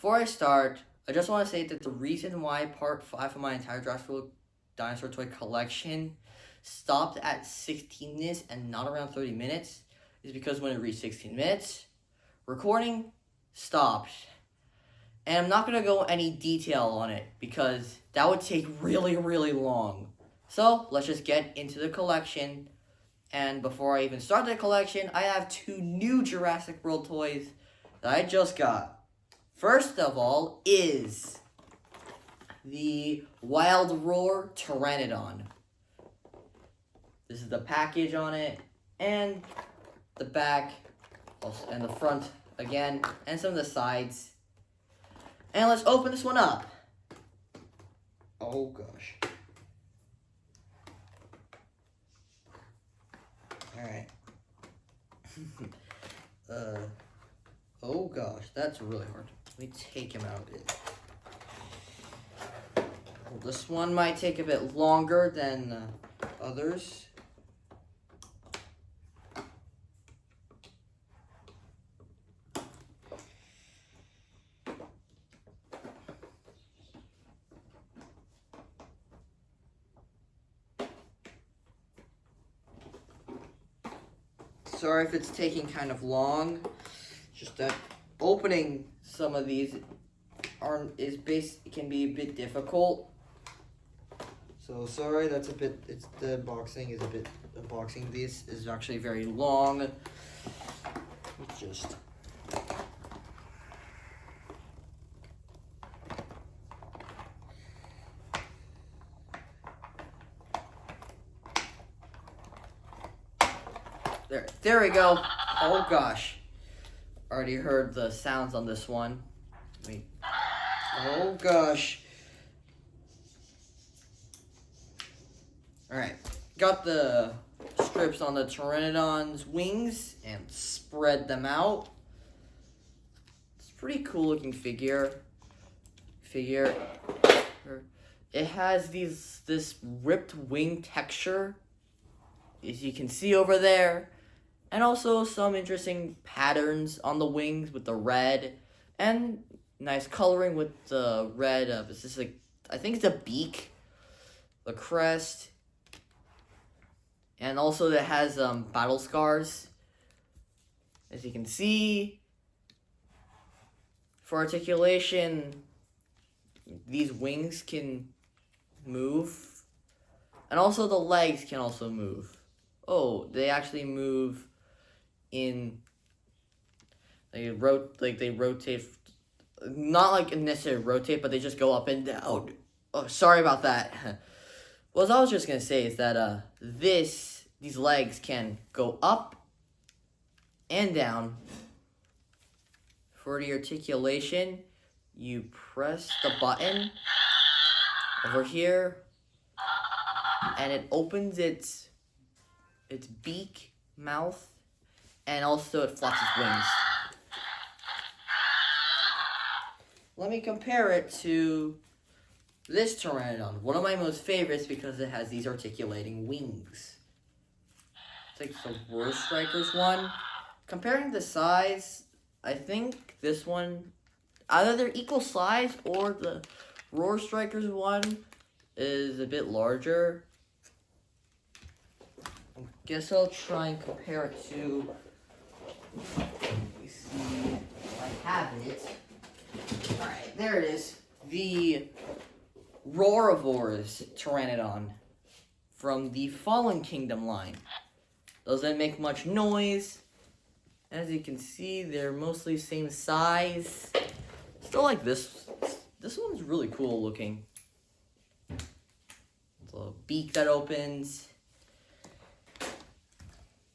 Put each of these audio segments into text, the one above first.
before I start, I just want to say that the reason why part 5 of my entire Jurassic World dinosaur toy collection stopped at 16 minutes and not around 30 minutes is because when it reached 16 minutes, recording stopped. And I'm not going to go any detail on it because that would take really, really long. So let's just get into the collection. And before I even start the collection, I have 2 new Jurassic World toys that I just got. First of all is the Wild Roar Pteranodon. This is the package on it, and the back, and the front again, and some of the sides. And let's open this one up. Oh gosh. Alright. Oh gosh, that's really hard. Let me take him out a bit. Well, this one might take a bit longer than others. Sorry if it's taking kind of long. Just that opening some of these can be a bit difficult. So sorry, that's a bit. The unboxing this is actually very long. It's just. There we go. Oh gosh. Already heard the sounds on this one. Wait. Oh gosh. Alright. Got the strips on the Pteranodon's wings and spread them out. It's a pretty cool looking figure. It has this ripped wing texture, as you can see over there. And also some interesting patterns on the wings with the red, and nice coloring with the red. It's just like, I think it's a beak, the crest, and also it has battle scars, as you can see. For articulation, these wings can move, and also the legs can also move. Oh, they actually move. They rotate, not like necessarily rotate, but they just go up and down. Oh, sorry about that. What I was just gonna say is that these legs can go up and down. For the articulation, you press the button over here, and it opens its beak, mouth, and also it flaps its wings. Let me compare it to this Pteranodon, one of my most favorites because it has these articulating wings. It's like the Roar Strikers one. Comparing the size, I think this one, either they're equal size or the Roar Strikers one is a bit larger. I guess I'll try and compare it to, let me see if I have it. Alright, there it is. The Roarivores Pteranodon from the Fallen Kingdom line. Doesn't make much noise. As you can see, they're mostly same size. Still like this. This one's really cool looking. It's a beak that opens.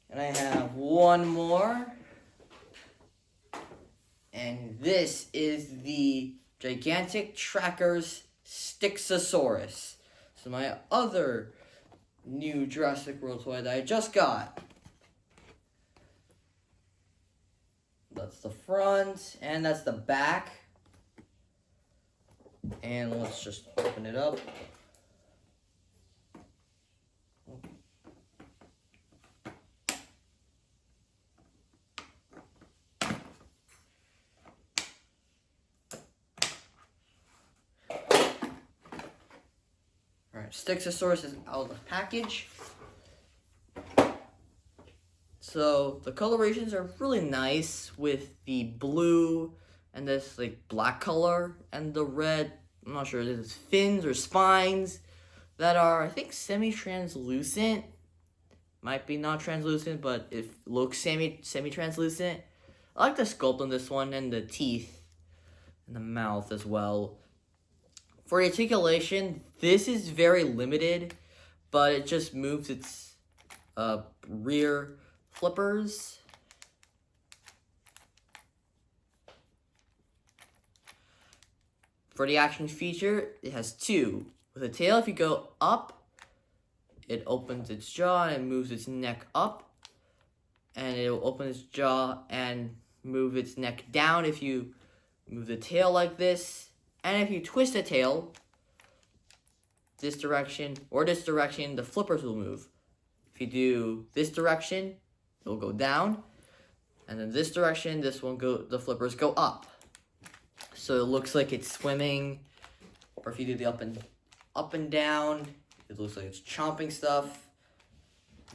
And I have one more. And this is the Gigantic Trackers Styxosaurus. So my other new Jurassic World toy that I just got. That's the front, and that's the back. And let's just open it up. Styxosaurus is out of the package. So the colorations are really nice with the blue and this like black color and the red. I'm not sure if it's fins or spines that are, I think, semi-translucent. Might be not translucent, but it looks semi-translucent. I like the sculpt on this one and the teeth and the mouth as well. For the articulation, this is very limited, but it just moves its rear flippers. For the action feature, it has two. With the tail, if you go up, it opens its jaw and moves its neck up. And it will open its jaw and move its neck down if you move the tail like this. And if you twist the tail, this direction or this direction, the flippers will move. If you do this direction, it will go down. And then this direction, the flippers go up. So it looks like it's swimming. Or if you do the up and down, it looks like it's chomping stuff.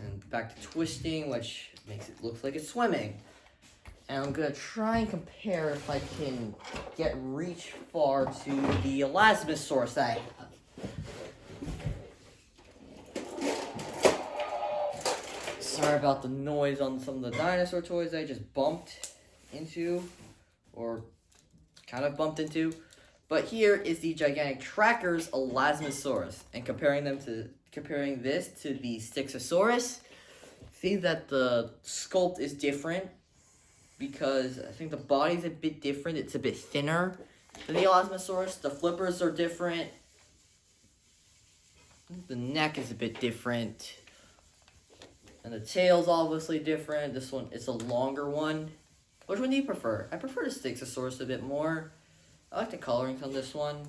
And back to twisting, which makes it look like it's swimming. And I'm gonna try and compare if I can get reach far to the Elasmosaurus that I have. Sorry about the noise on some of the dinosaur toys I just bumped into, or kind of bumped into. But here is the gigantic Tracker's Elasmosaurus, and comparing this to the Styxosaurus, I think that the sculpt is different because I think the body's a bit different. It's a bit thinner than the Elasmosaurus. The flippers are different. The neck is a bit different. And the tail's obviously different. This one, it's a longer one. Which one do you prefer? I prefer the Styxosaurus a bit more. I like the colorings on this one.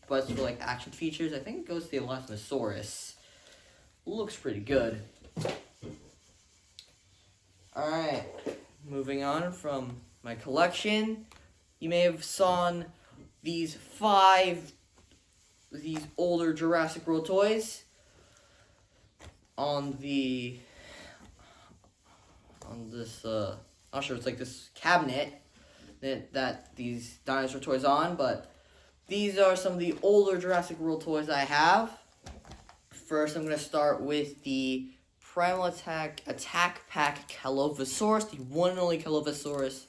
But for like action features, I think it goes to the Elasmosaurus. Looks pretty good. Alright, moving on from my collection. You may have seen these older Jurassic World toys on this, I'm not sure, it's like this cabinet that these dinosaur toys on, but these are some of the older Jurassic World toys I have. First, I'm going to start with the Primal Attack Pack Calovosaurus, the one and only Calovosaurus.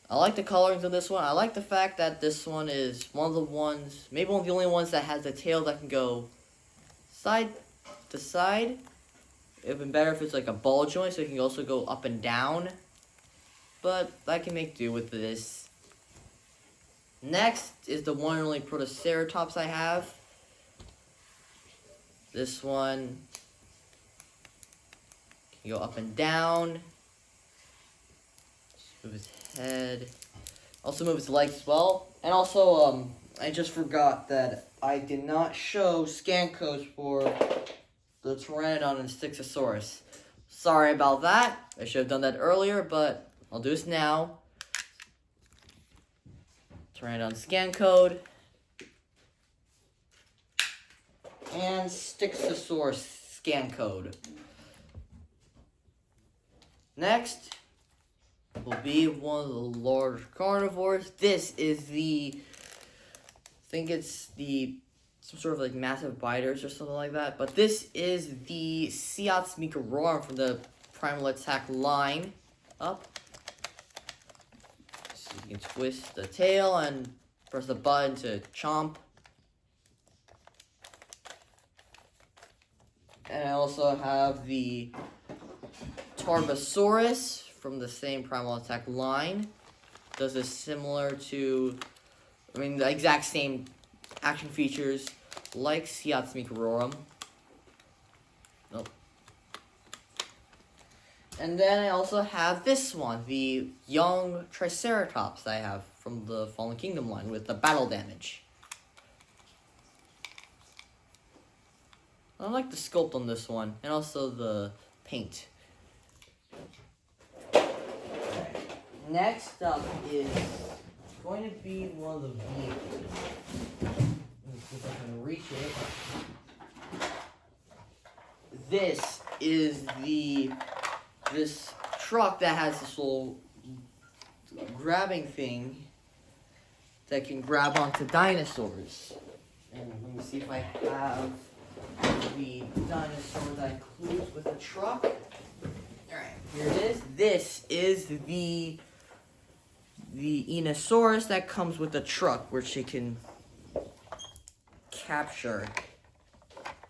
I like the colorings of this one. I like the fact that this one is one of the ones, maybe one of the only ones that has a tail that can go side to side. It would have been better if it's like a ball joint, so it can also go up and down. But I can make do with this. Next is the one and only Protoceratops I have. This one can go up and down. Just move his head. Also move his legs as well. And also, I just forgot that I did not show scan codes for the Pteranodon and Styxosaurus. Sorry about that. I should have done that earlier, but I'll do this now. Pteranodon scan code. And Styxosaurus scan code. Next will be one of the large carnivores. This is I think it's some sort of like massive biters or something like that. But this is the Siatsmicrorum from the Primal Attack line up. So you can twist the tail and press the button to chomp. And I also have the Tarbosaurus from the same Primal Attack line. Does this similar to, the exact same action features like Siatsmicrorum. Nope. And then I also have this one, the young Triceratops I have from the Fallen Kingdom line with the battle damage. I like the sculpt on this one, and also the paint. Next up is going to be one of the vehicles. see if I can reach it. This is this truck that has this little grabbing thing that can grab onto dinosaurs. And let me see if I have the dinosaur that includes with the truck. Alright, here it is. This is the Enosaurus that comes with the truck, which you can capture.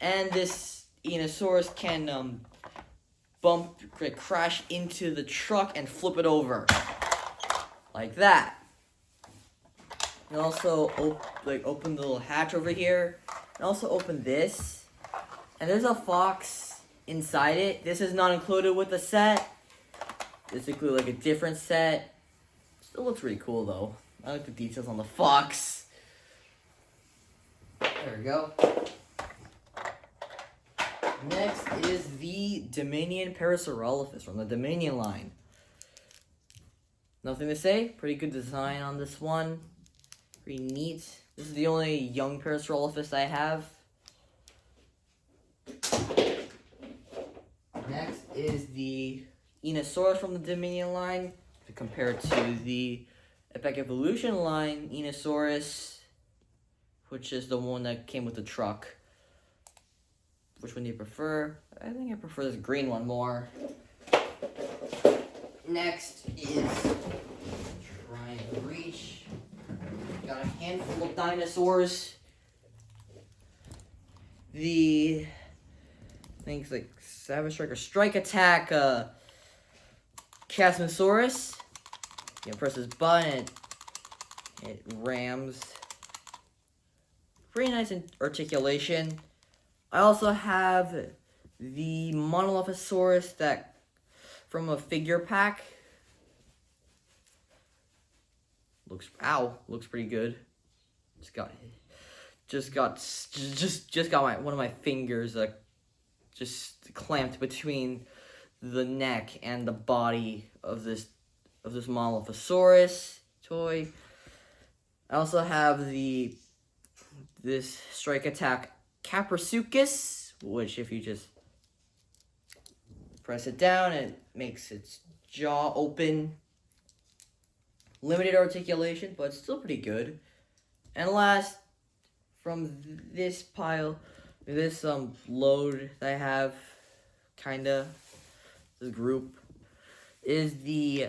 And this Enosaurus can crash into the truck and flip it over. Like that. And also open the little hatch over here. And also open this. And there's a fox inside it. This is not included with the set. This includes like a different set. Still looks pretty cool though. I like the details on the fox. There we go. Next is the Dominion Parasaurolophus from the Dominion line. Nothing to say. Pretty good design on this one. Pretty neat. This is the only young Parasaurolophus I have. Next is the Enosaurus from the Dominion line. To compare it to the Epic Evolution line Enosaurus, which is the one that came with the truck. Which one do you prefer? I think I prefer this green one more. Next is trying to reach. Got a handful of dinosaurs. The things like Savage Strike or Strike Attack, Chasmosaurus. You press this button, it rams. Pretty nice articulation. I also have the Monolophosaurus that from a figure pack. Looks pretty good. Just got one of my fingers just clamped between the neck and the body of this Monolophosaurus toy. I also have this Strike Attack Caprasuchus, which if you just press it down, it makes its jaw open. Limited articulation, but still pretty good. And last, from this pile, this load that I have, this group, is the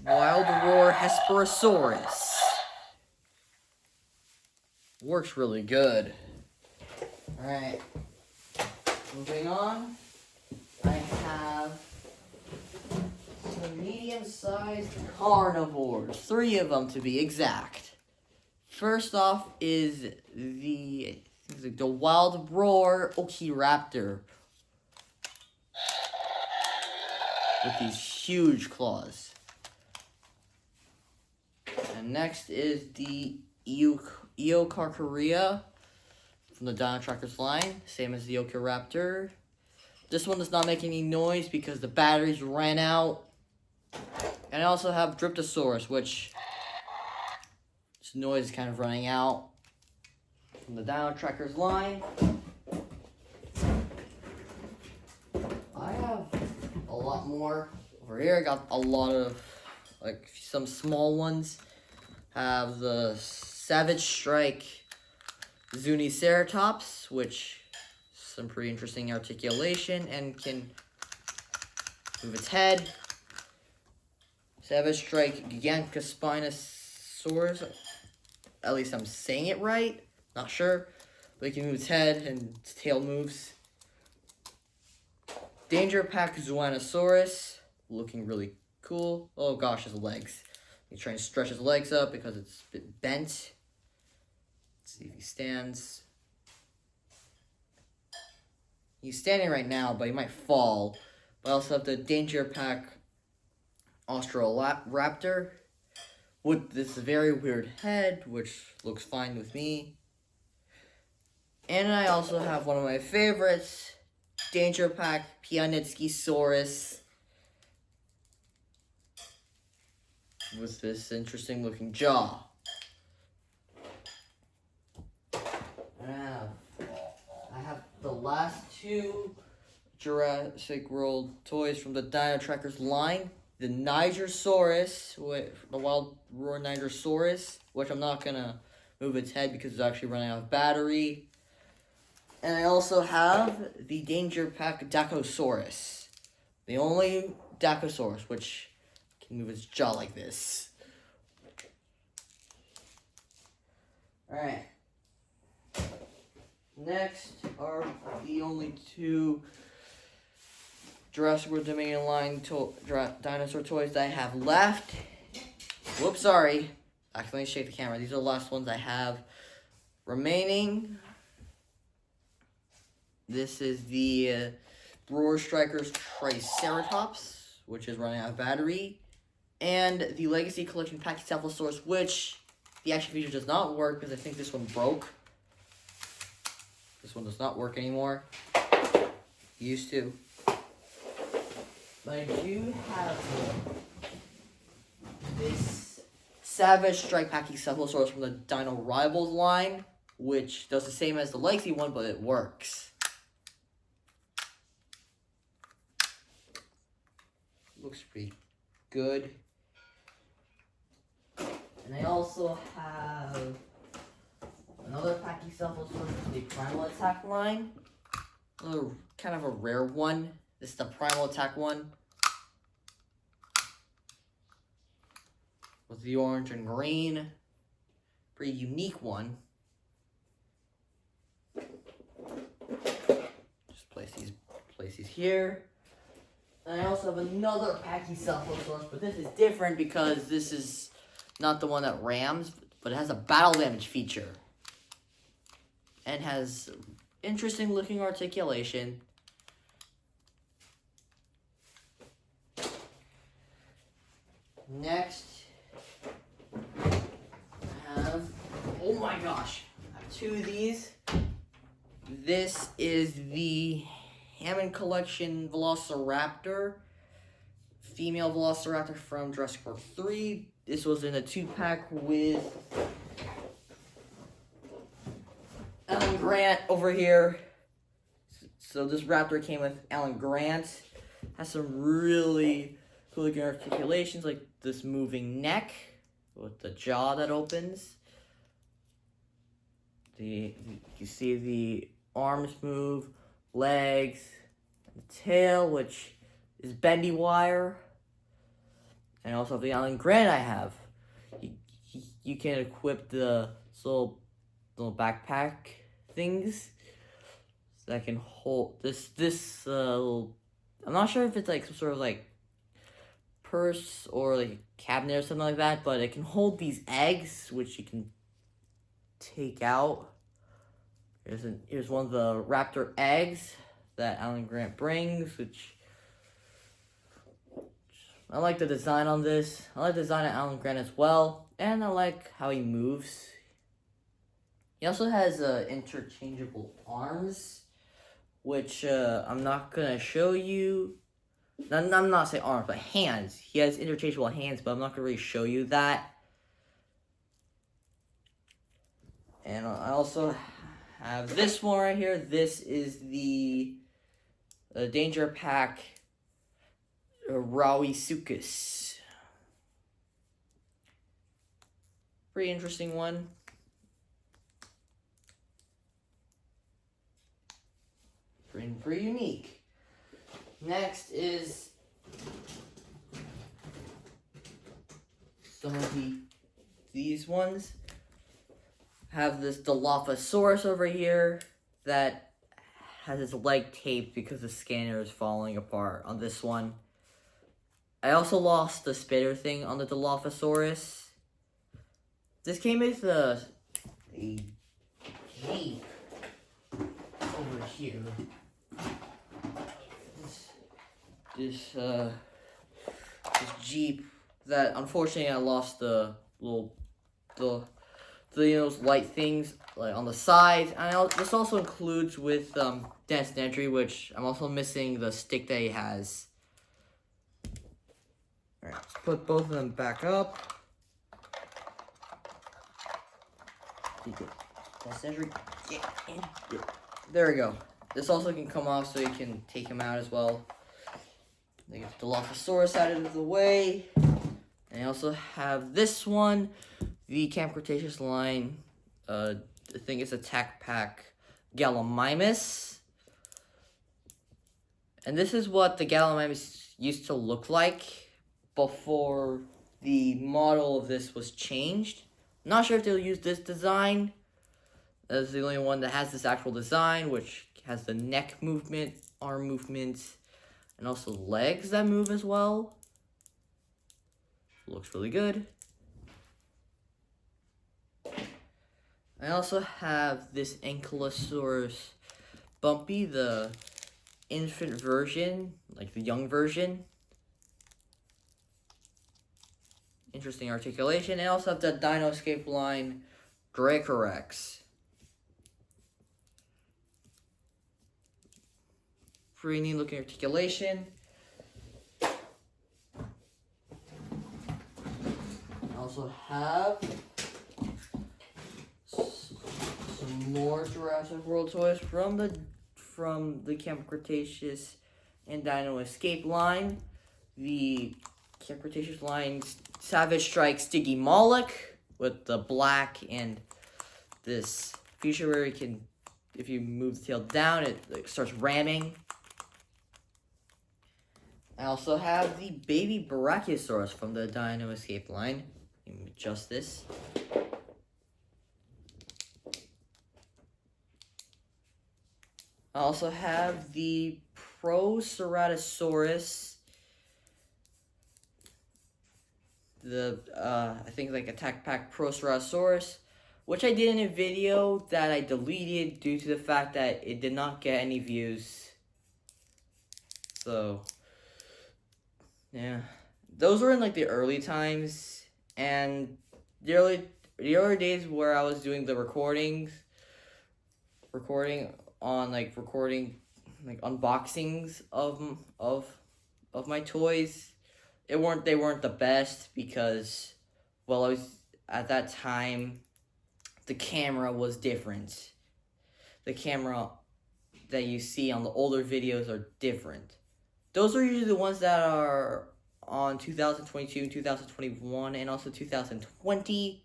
Wild Roar Hesperosaurus. Works really good. Alright, moving on, I have some medium-sized carnivores, 3 of them to be exact. First off is the Wild Roar Oviraptor with these huge claws. And next is the Eocarcharia from the Dino Trackers line, same as the Oviraptor. This one does not make any noise because the batteries ran out. And I also have Dryptosaurus, which its noise is kind of running out from the Dino Trackers line. I have a lot more over here. I got a lot of some small ones. Have the Savage Strike Zuniceratops, which some pretty interesting articulation and can move its head. Savage Strike Gigantospinosaurus. At least I'm saying it right. Not sure. But it can move its head and its tail moves. Danger Pack Zoanosaurus. Looking really cool. Oh gosh, his legs. He's trying to stretch his legs up because it's a bit bent. Let's see if he stands. He's standing right now, but he might fall. But I also have the Danger Pack Australoraptor with this very weird head, which looks fine with me. And I also have one of my favorites, Danger Pack Pianetskysaurus, with this interesting looking jaw. the last two Jurassic World toys from the Dino Trackers line. The Nigersaurus, the Wild Roar Nigersaurus, which I'm not going to move its head because it's actually running out of battery. And I also have the Danger Pack Dacosaurus. The only Dacosaurus which can move its jaw like this. Alright. Next are the only two Jurassic World Dominion line dinosaur toys that I have left. Whoops, sorry. Accidentally shake the camera. These are the last ones I have remaining. This is the Roar Strikers Triceratops, which is running out of battery. And the Legacy Collection Pachycephalosaurus, which the action feature does not work because I think this one broke. This one does not work anymore. Used to. But I do have this Savage Strike Pachycephalosaurus from the Dino Rivals line, which does the same as the Legacy one, but it works. Looks pretty good. And I also have another Pachycephalosaurus from the Primal Attack line. Another kind of a rare one. This is the Primal Attack one. With the orange and green. Pretty unique one. Just place these here. And I also have another Pachycephalosaurus, but this is different because this is not the one that rams, but it has a battle damage feature. And has interesting looking articulation. Next, I have, oh my gosh, I have two of these. This is the Hammond Collection Velociraptor, female Velociraptor from Jurassic World 3. This was in a 2-pack with Alan Grant over here. So this raptor came with Alan Grant. Has some really cool looking articulations, like this moving neck with the jaw that opens. You see the arms move, legs, the tail, which is bendy wire. And also the Alan Grant I have. You can equip the little backpack things that can hold this little, I'm not sure if it's like some sort of like purse or like cabinet or something like that, but it can hold these eggs which you can take out. Here's one of the raptor eggs that Alan Grant brings, which I like the design on this. I like the design of Alan Grant as well, and I like how he moves. He also has interchangeable arms, which I'm not gonna show you. I'm not saying arms, but hands. He has interchangeable hands, but I'm not gonna really show you that. And I also have this one right here. This is the Danger Pack Rauisuchus. Pretty interesting one. Pretty unique. Next is some of these ones. Have this Dilophosaurus over here that has its leg taped because the scanner is falling apart on this one. I also lost the spitter thing on the Dilophosaurus. This came with a Jeep over here. This Jeep that unfortunately I lost the those light things like on the side. And this also includes with Dance Entry, which I'm also missing the stick that he has. Alright, let's put both of them back up. Dance Entry. Yeah. There we go. this also can come off, so you can take him out as well. They get the Dilophosaurus out of the way. And I also have this one, the Camp Cretaceous line. I think it's a Tac Pack Gallimimus. And this is what the Gallimimus used to look like before the model of this was changed. Not sure if they'll use this design. That's the only one that has this actual design, which has the neck movement, arm movement, and also legs that move as well. Looks really good. I also have this Ankylosaurus Bumpy, the infant version, like the young version. Interesting articulation. And I also have the Dino Escape line Dracorex. Pretty neat looking articulation. I also have some more Jurassic World toys from the Camp Cretaceous and Dino Escape line. The Camp Cretaceous line Savage Strike Stiggy Moloch with the black and this feature where you can, if you move the tail down, it starts ramming. I also have the baby Brachiosaurus from the Dino Escape line. Let me adjust this. I also have the Proceratosaurus. I think like a Tac Pack Proceratosaurus, which I did in a video that I deleted due to the fact that it did not get any views. So, yeah. Those were in like the early times, and the early days where I was doing the recording unboxings of my toys. They weren't the best because, well, I was at that time, the camera was different. The camera that you see on the older videos are different. Those are usually the ones that are on 2022, 2021, and also 2020,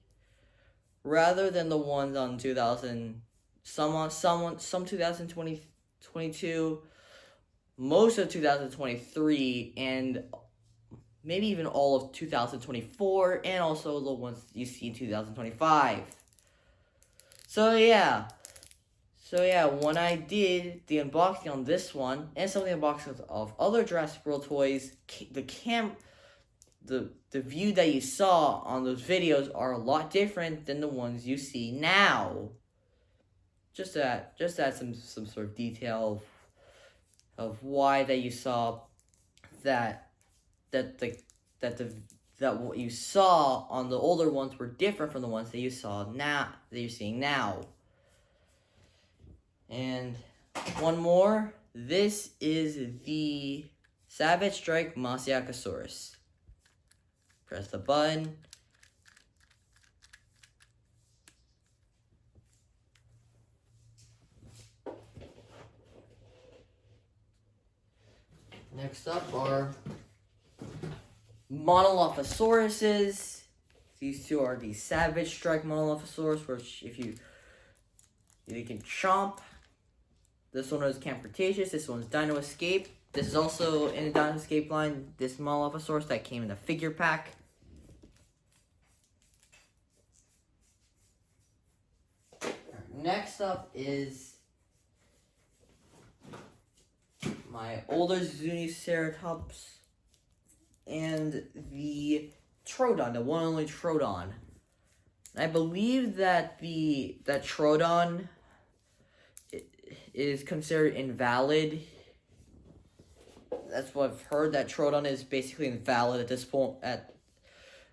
rather than the ones on some 2022, most of 2023, and maybe even all of 2024, and also the ones you see in 2025. So yeah, when I did the unboxing on this one, and some of the unboxings of other Jurassic World toys, the view that you saw on those videos are a lot different than the ones you see now. Just to add some sort of detail of why that you saw that what you saw on the older ones were different from the ones that you saw now, that you're seeing now. And one more. This is the Savage Strike Masiakasaurus. Press the button. Next up are Monolophosauruses. These two are the Savage Strike Monolophosaurus, which they can chomp. This one is Camp Cretaceous. This one's Dino Escape. This is also in the Dino Escape line. This Monolophosaurus that came in the figure pack. Next up is my older Zuniceratops and the Troodon, the one and only Troodon. I believe that that Troodon is considered invalid. That's what I've heard, that Troodon is basically invalid at this point, at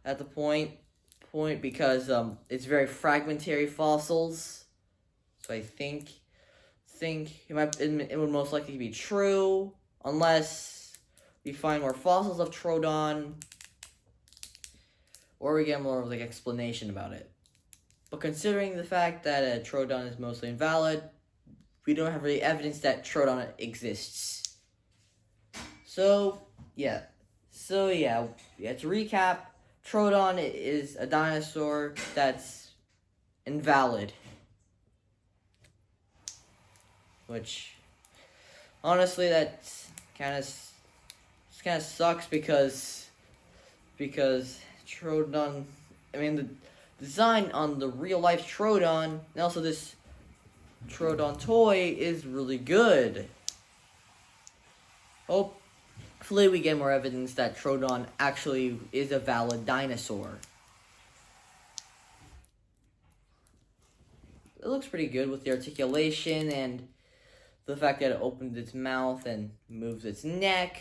the point because it's very fragmentary fossils. So I think it would most likely be true unless we find more fossils of Troodon or we get more of like explanation about it. But considering the fact that Troodon is mostly invalid, we don't have really evidence that Troodon exists. So yeah, to recap, Troodon is a dinosaur that's invalid, which honestly that's kind of sucks because Troodon, I mean, the design on the real life Troodon and also this Troodon toy is really good. Hopefully we get more evidence that Troodon actually is a valid dinosaur. It looks pretty good with the articulation and the fact that it opens its mouth and moves its neck.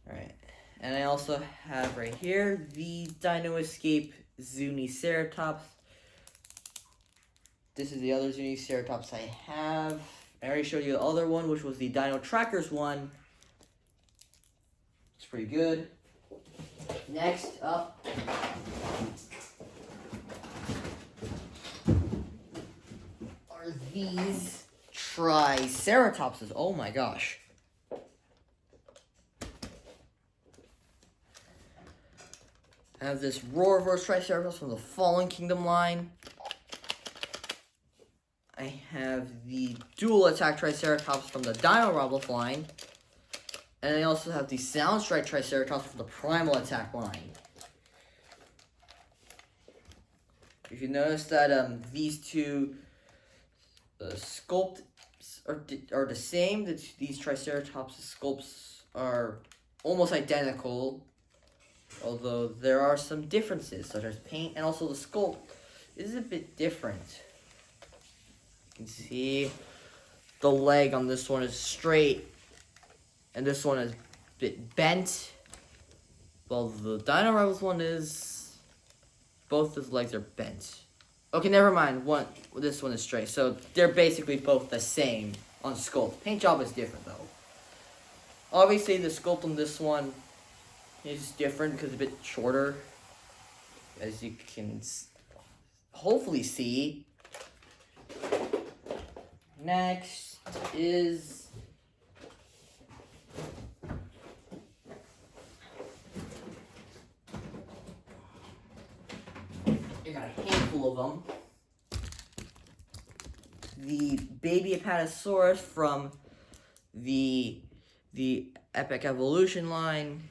Alright, and I also have right here the Dino Escape Zuniceratops. This is the other Zuniceratops I have. I already showed you the other one, which was the Dino Trackers one. It's pretty good. Next up, are these Triceratopses. Oh my gosh. I have this Roarverse Triceratops from the Fallen Kingdom line. I have the Dual Attack Triceratops from the Dino Roboth line. And I also have the Sound Strike Triceratops from the Primal Attack line. If you notice that these two sculpts are the same, these Triceratops sculpts are almost identical, although there are some differences, such as paint, and also the sculpt is a bit different. You can see the leg on this one is straight, and this one is a bit bent. Well, the Dino Rebels one is, both his legs are bent. Okay, never mind, this one is straight, so they're basically both the same on sculpt. Paint job is different, though. Obviously, the sculpt on this one is different because it's a bit shorter, as you can hopefully see. Next is I got a handful of them. The baby Apatosaurus from the Epic Evolution line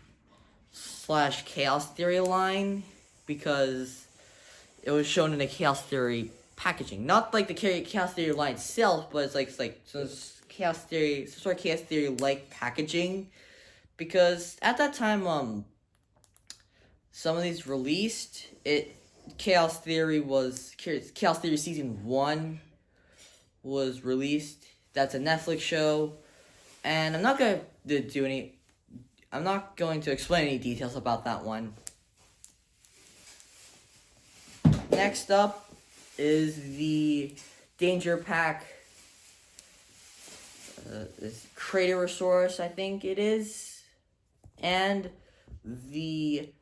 / Chaos Theory line, because it was shown in the Chaos Theory packaging, not like the Chaos Theory line itself, but it's like some Chaos Theory, some sort of Chaos Theory like packaging, because at that time some of these released. Chaos Theory season 1 was released. That's a Netflix show, and I'm not going to explain any details about that one. Next up is the Danger Pack, this Craterosaurus, I think it is, and the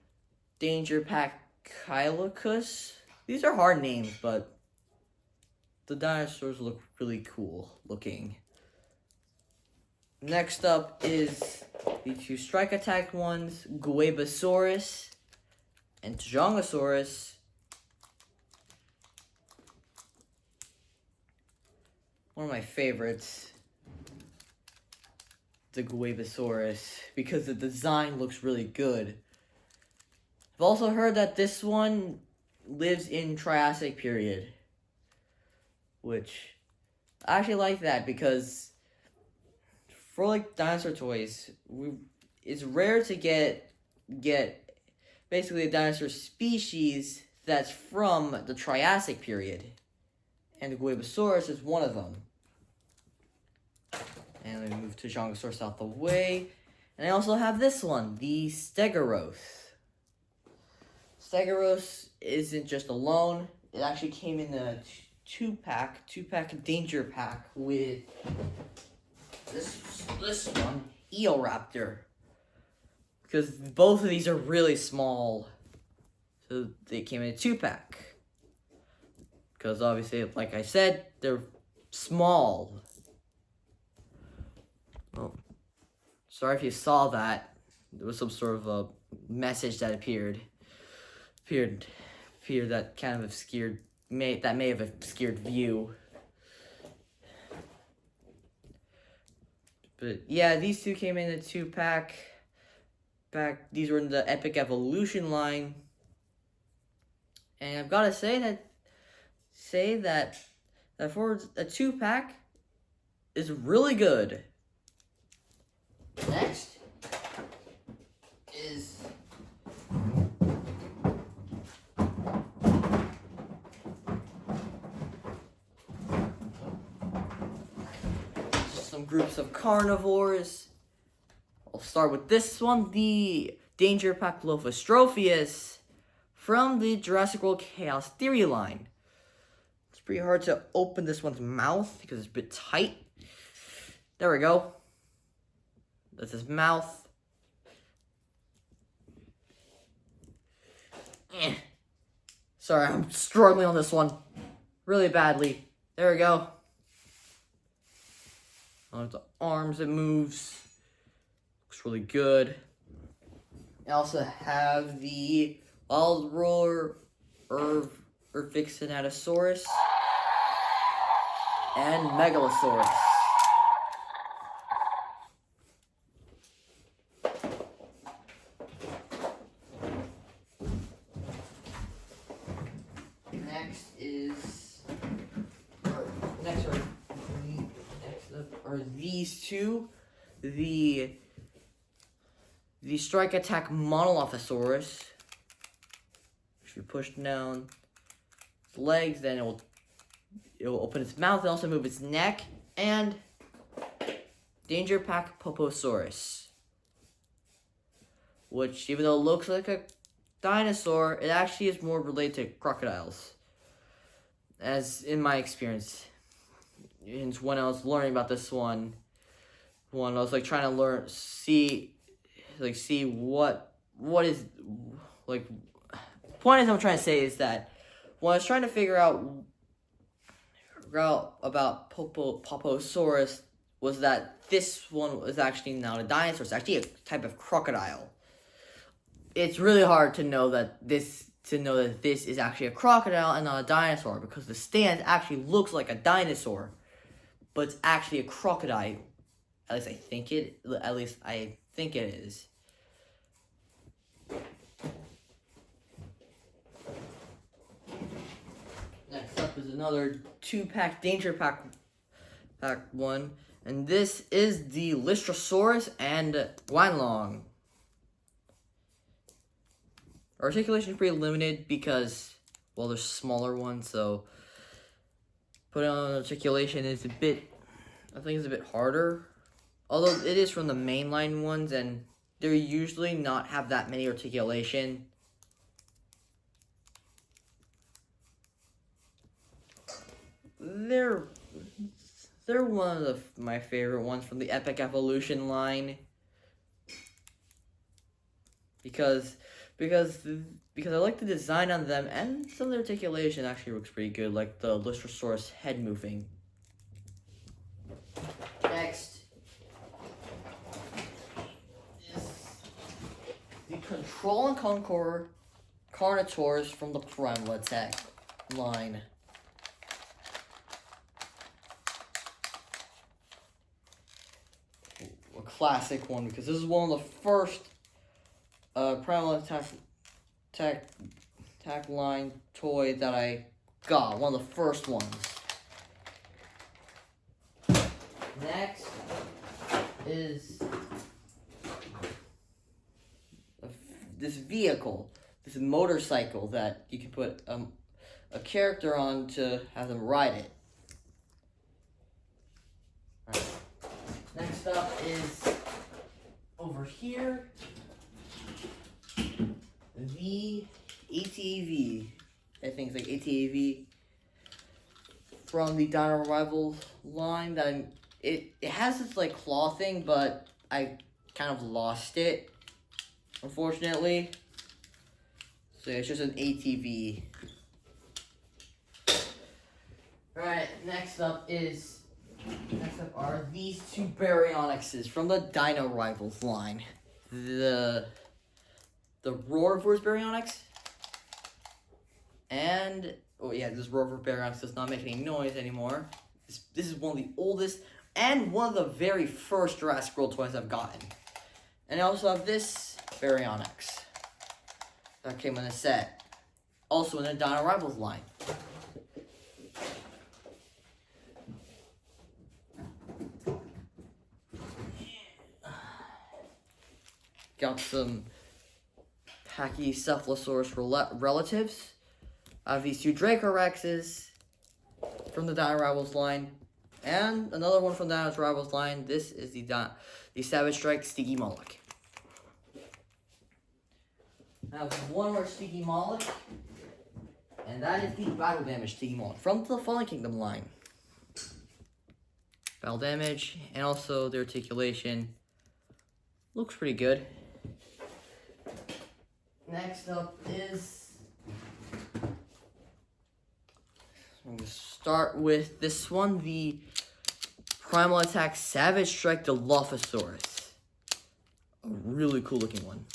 Danger Pack Kylacus. These are hard names, but the dinosaurs look really cool looking. Next up is the two Strike Attack ones, Guebasaurus and Tajongosaurus. One of my favorites, the Guebasaurus, because the design looks really good. I've also heard that this one lives in Triassic period, which I actually like that, because for like dinosaur toys, it's rare to get basically a dinosaur species that's from the Triassic period, and the Guebasaurus is one of them. And let me move Tajongosaurus out the way, and I also have this one, the Stegoros. Stegoros isn't just alone. It actually came in a two-pack Danger Pack with this one, Eoraptor. Because both of these are really small, so they came in a 2-pack. Because obviously, like I said, they're small. Oh, sorry if you saw that. There was some sort of a message that appeared that kind of obscured, may have obscured view. But yeah, these two came in a 2-pack. These were in the Epic Evolution line. And I've got to say that for a 2-pack is really good. Next is some groups of carnivores. I'll start with this one, the Danger Papillophistrophius from the Jurassic World Chaos Theory line. It's pretty hard to open this one's mouth because it's a bit tight. There we go. That's his mouth. Sorry, I'm struggling on this one really badly. There we go. On the arms, it moves. Looks really good. I also have the Wild Roar Urvixinatosaurus and Megalosaurus. Next are these two, the Strike Attack Monolophosaurus. If you push down its legs, then it will open its mouth and also move its neck. And Danger Pack Poposaurus, which, even though it looks like a dinosaur, it actually is more related to crocodiles, as in my experience. And when I was learning about this one I was like trying to see what is, like, point I'm trying to say is that when I was trying to figure out about Poposaurus, was that this one was actually not a dinosaur. It's actually a type of crocodile. It's really hard to know that this is actually a crocodile and not a dinosaur, because the stance actually looks like a dinosaur, but it's actually a crocodile. At least I think it is. Next up is another 2-pack Danger Pack one, and this is the Lystrosaurus and Guanlong. Articulation is pretty limited because, well, there's smaller ones, so putting on articulation is a bit harder. Although it is from the mainline ones, and they usually not have that many articulation. They're one of my favorite ones from the Epic Evolution line, because I like the design on them, and some of the articulation actually looks pretty good, like the Lystrosaurus head moving. Next is the Control and Conquer Carnotaurs from the Primal Attack line. A classic one, because this is one of the first Primal Attack line toy that I got. One of the first ones. Next is this vehicle, this motorcycle that you can put a character on to have them ride it. Right. Next up is over here, the ATV. I think it's like ATV from the Dino Rivals line. That it has this like claw thing, but I kind of lost it, unfortunately. So it's just an ATV. Alright, next up are these two Baryonyxes from the Dino Rivals line. The Roarforce Baryonyx and this Roarforce Baryonyx does not make any noise anymore. This is one of the oldest and one of the very first Jurassic World toys I've gotten. And I also have this Baryonyx that came in a set, also in the Dino Rivals line. Got some Pachycephalosaurus relatives. I have these two Dracorexes from the Dino Rivals line. And another one from the Dino Rivals line. This is the Savage Strike Sticky Moloch. I have one more Sticky Moloch. And that is the Battle Damage Sticky Moloch from the Fallen Kingdom line. Battle damage and also the articulation looks pretty good. Next up is, I'm going to start with this one, the Primal Attack Savage Strike Dilophosaurus. A really cool looking one.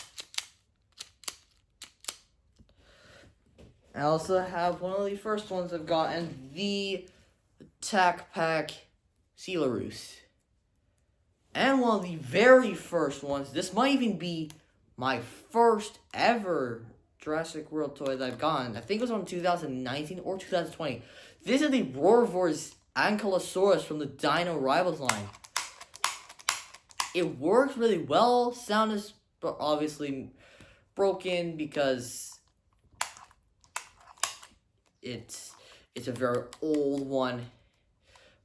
I also have one of the first ones I've gotten, the Attack Pack Coelarus. And one of the very first ones, this might even be my first ever Jurassic World toy that I've gotten. I think it was on 2019 or 2020. This is the Roarforce Ankylosaurus from the Dino Rivals line. It works really well. Sound is obviously broken because it's a very old one.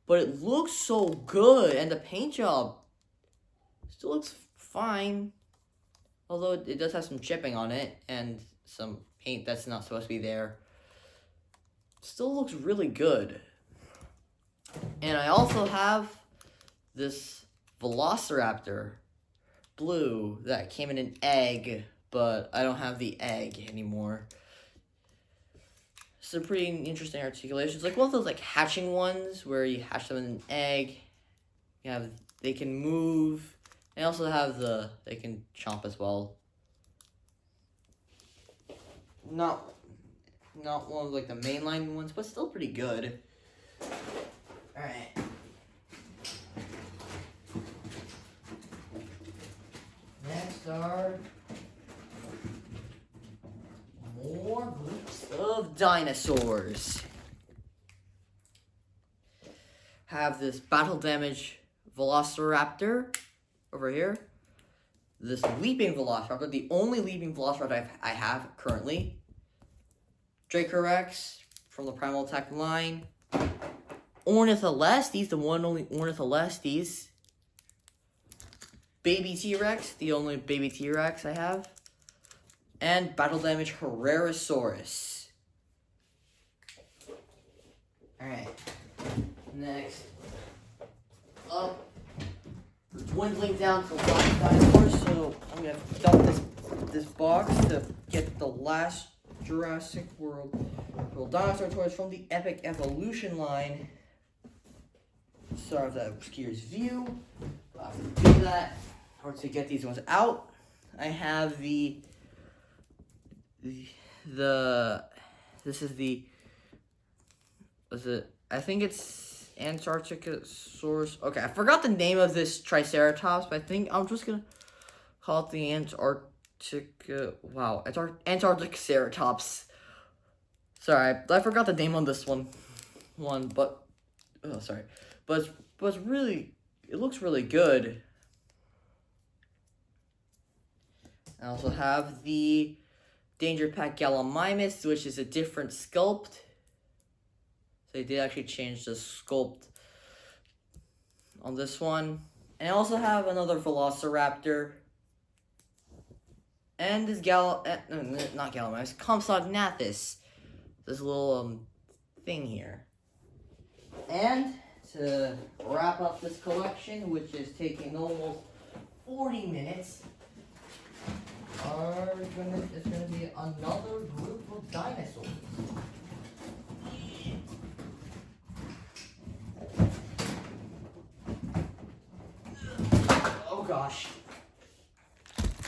But it looks so good, and the paint job still looks fine. Although it does have some chipping on it and some paint that's not supposed to be there. Still looks really good. And I also have this Velociraptor blue that came in an egg, but I don't have the egg anymore. It's a pretty interesting articulation. It's like one of those like hatching ones where you hatch them in an egg. They can move. They also have they can chomp as well. Not one of like the mainline ones, but still pretty good. Alright. Next are more groups of dinosaurs. Have this battle damage Velociraptor over here. This leaping Velociraptor, the only leaping Velociraptor I have currently. Dracorex from the Primal Attack line. Ornitholestes, the one and only Ornitholestes. Baby T-Rex, the only baby T-Rex I have. And battle damage Herrerasaurus. Alright. Next up, we're dwindling down to last dinosaurs, so I'm gonna dump this box to get the last Jurassic World dinosaur toys from the Epic Evolution line. Sorry if that obscures view. I'll have to do that. Or to get these ones out, I have this is the, I think it's Antarcticosaurus. Okay, I forgot the name of this Triceratops, but I think I'm just gonna call it the Antarcticoceratops. Sorry, I forgot the name on this one, but it's really, it looks really good. I also have the Danger Pack Gallimimus, which is a different sculpt. So they did actually change the sculpt on this one. And I also have another Velociraptor. And this not Gallimimus, Compsognathus. This little thing here. And to wrap up this collection, which is taking almost 40 minutes, it's gonna be another group of dinosaurs. gosh.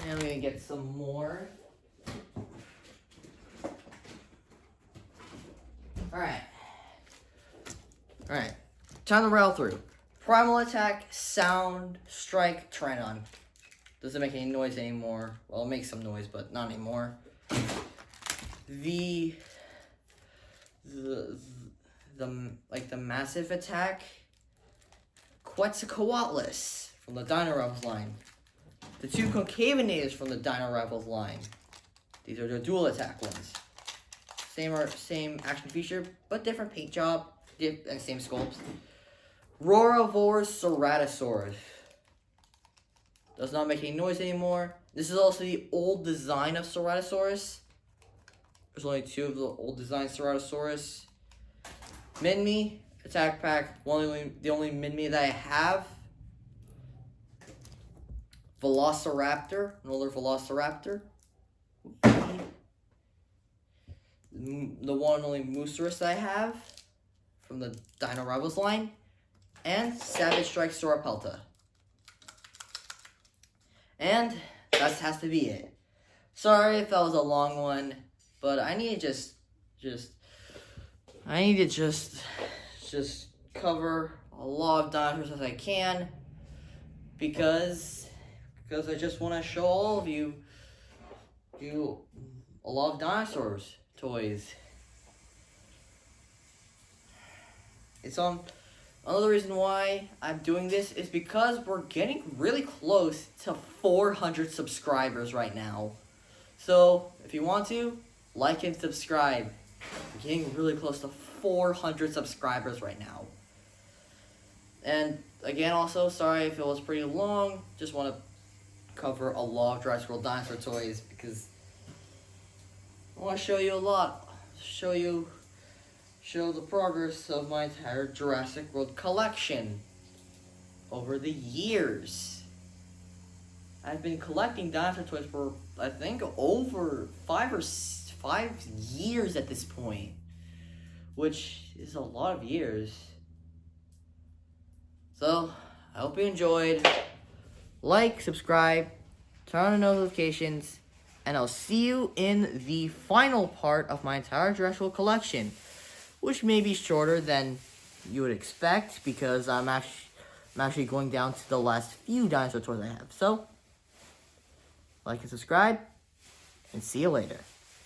And I'm gonna get some more. Alright. Alright. Time to rattle through. Primal Attack, Sound, Strike, Trinon. Doesn't make any noise anymore. Well, it makes some noise, but not anymore. The Massive Attack, Quetzalcoatlus from the Dino Rivals line. The 2 Concavenators from the Dino Rivals line. These are the dual attack ones. Same action feature, but different paint job, and same sculpts. Roravor Ceratosaurus. Does not make any noise anymore. This is also the old design of Ceratosaurus. There's only 2 of the old design Ceratosaurus. Minmi, attack pack, the only Minmi that I have. Velociraptor, an older Velociraptor. The one and only Moosaurus that I have from the Dino Rivals line. And Savage Strike Sorapelta. And that has to be it. Sorry if that was a long one, but I need to just cover a lot of dinosaurs as I can, because I just want to show all of you a lot of dinosaurs toys. It's another reason why I'm doing this is because we're getting really close to 400 subscribers right now. So if you want to, like and subscribe. We're getting really close to 400 subscribers right now. And again, also, sorry if it was pretty long. Just want to cover a lot of Jurassic World dinosaur toys because I want to show you a lot. Show the progress of my entire Jurassic World collection over the years. I've been collecting dinosaur toys for, I think, over 5 years at this point, which is a lot of years. So, I hope you enjoyed. Like, subscribe, turn on the notifications, and I'll see you in the final part of my entire Jurassic World collection, which may be shorter than you would expect because I'm actually going down to the last few dinosaur toys I have. So, like and subscribe, and see you later.